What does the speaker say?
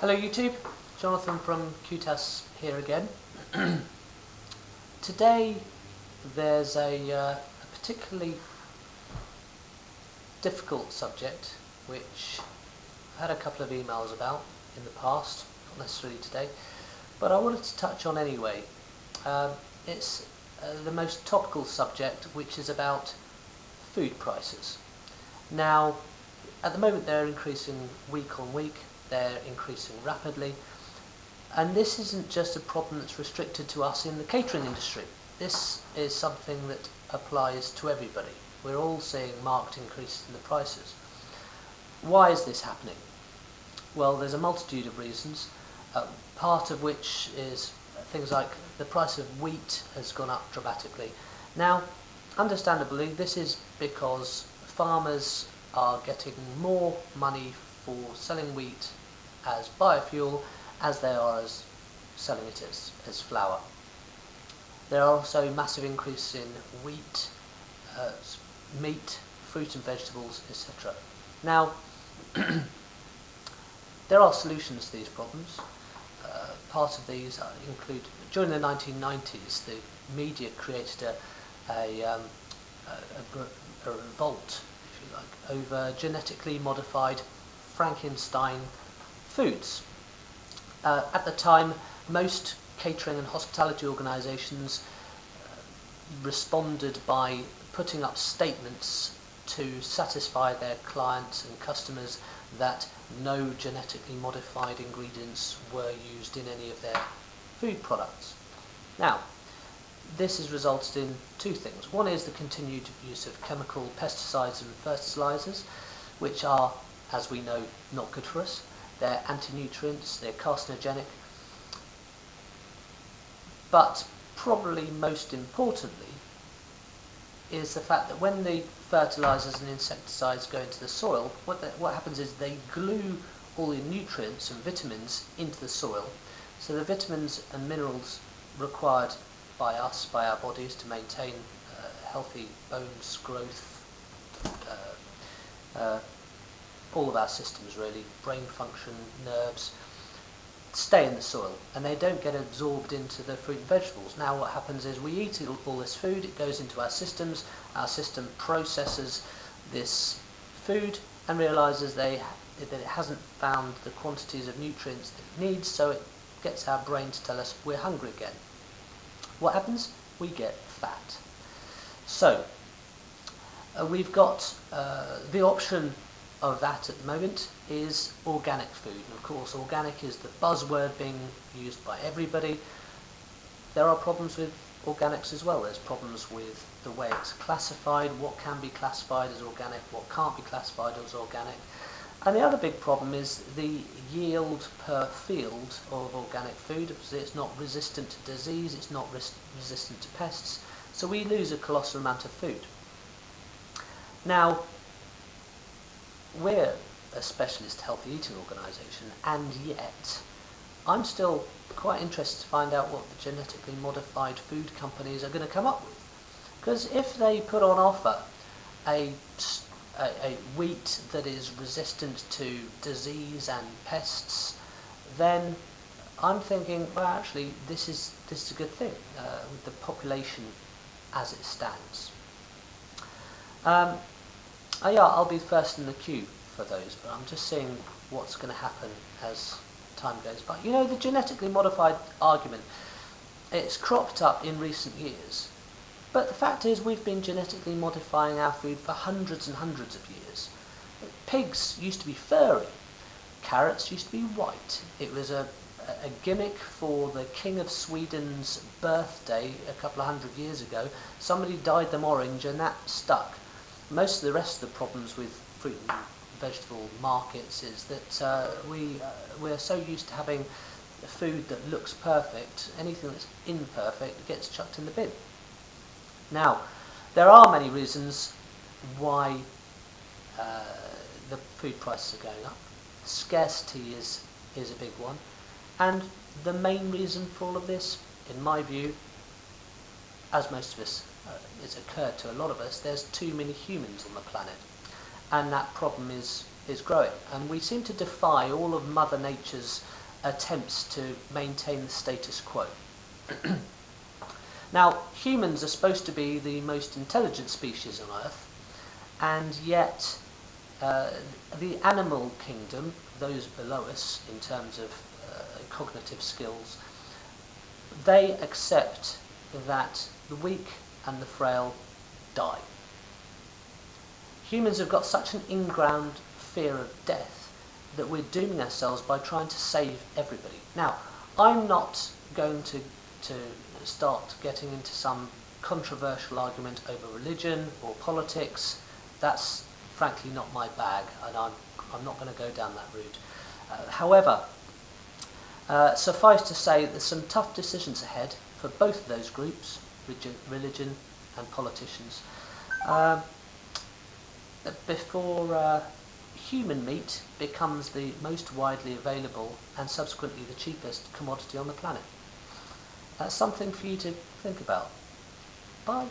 Hello YouTube, Jonathan from QTAS here again. Today there's a particularly difficult subject which I had a couple of emails about in the past, not necessarily today, but I wanted to touch on anyway. It's the most topical subject, which is about food prices. Now, at the moment they're increasing week on week. They're increasing rapidly, and this isn't just a problem that's restricted to us in the catering industry. This is something that applies to everybody. We're all seeing marked increases in the prices. Why is this happening? Well, there's a multitude of reasons, part of which is things like the price of wheat has gone up dramatically. Now, understandably, this is because farmers are getting more money for selling wheat as biofuel as they are as selling it as flour. There are also massive increases in wheat, meat, fruit and vegetables, etc. Now, there are solutions to these problems. Part of these include, during the 1990s, the media created a revolt, if you like, over genetically modified Frankenstein foods. At the time, most catering and hospitality organisations responded by putting up statements to satisfy their clients and customers that no genetically modified ingredients were used in any of their food products. Now, this has resulted in two things. One is the continued use of chemical pesticides and fertilisers, which are, as we know, not good for us. They're anti-nutrients, they're carcinogenic. But probably most importantly is the fact that when the fertilisers and insecticides go into the soil, what happens is they glue all the nutrients and vitamins into the soil. So the vitamins and minerals required by us, by our bodies, to maintain healthy bones, growth, all of our systems really, brain function, nerves, stay in the soil and they don't get absorbed into the fruit and vegetables. Now what happens is we eat all this food, it goes into our system processes this food and realises that it hasn't found the quantities of nutrients that it needs, so it gets our brain to tell us we're hungry again. What happens? We get fat. So we've got the option of that at the moment is organic food. And of course, organic is the buzzword being used by everybody. There are problems with organics as well. There's problems with the way it's classified, what can be classified as organic, what can't be classified as organic. And the other big problem is the yield per field of organic food. It's not resistant to disease, it's not resistant to pests, so we lose a colossal amount of food. Now, we're a specialist healthy eating organisation, and yet I'm still quite interested to find out what the genetically modified food companies are going to come up with. Because if they put on offer a wheat that is resistant to disease and pests, then I'm thinking, well, actually, this is a good thing with the population as it stands. I'll be first in the queue for those, but I'm just seeing what's going to happen as time goes by. You know, the genetically modified argument, it's cropped up in recent years, but the fact is we've been genetically modifying our food for hundreds and hundreds of years. Pigs used to be furry, carrots used to be white. It was a gimmick for the King of Sweden's birthday a couple of hundred years ago. Somebody dyed them orange and that stuck. Most of the rest of the problems with fruit and vegetable markets is that we're so used to having food that looks perfect, anything that's imperfect gets chucked in the bin. Now, there are many reasons why the food prices are going up. Scarcity is a big one, and the main reason for all of this, in my view, as most of us, it's occurred to a lot of us, there's too many humans on the planet, and that problem is is growing, and we seem to defy all of Mother Nature's attempts to maintain the status quo. Now, humans are supposed to be the most intelligent species on Earth, and yet the animal kingdom, those below us in terms of cognitive skills, they accept that the weak and the frail die. Humans have got such an inground fear of death that we're dooming ourselves by trying to save everybody. Now, I'm not going to start getting into some controversial argument over religion or politics. That's frankly not my bag, and I'm not going to go down that route. However, suffice to say, there's some tough decisions ahead for both of those groups, religion and politicians, before human meat becomes the most widely available and subsequently the cheapest commodity on the planet. That's something for you to think about. Bye.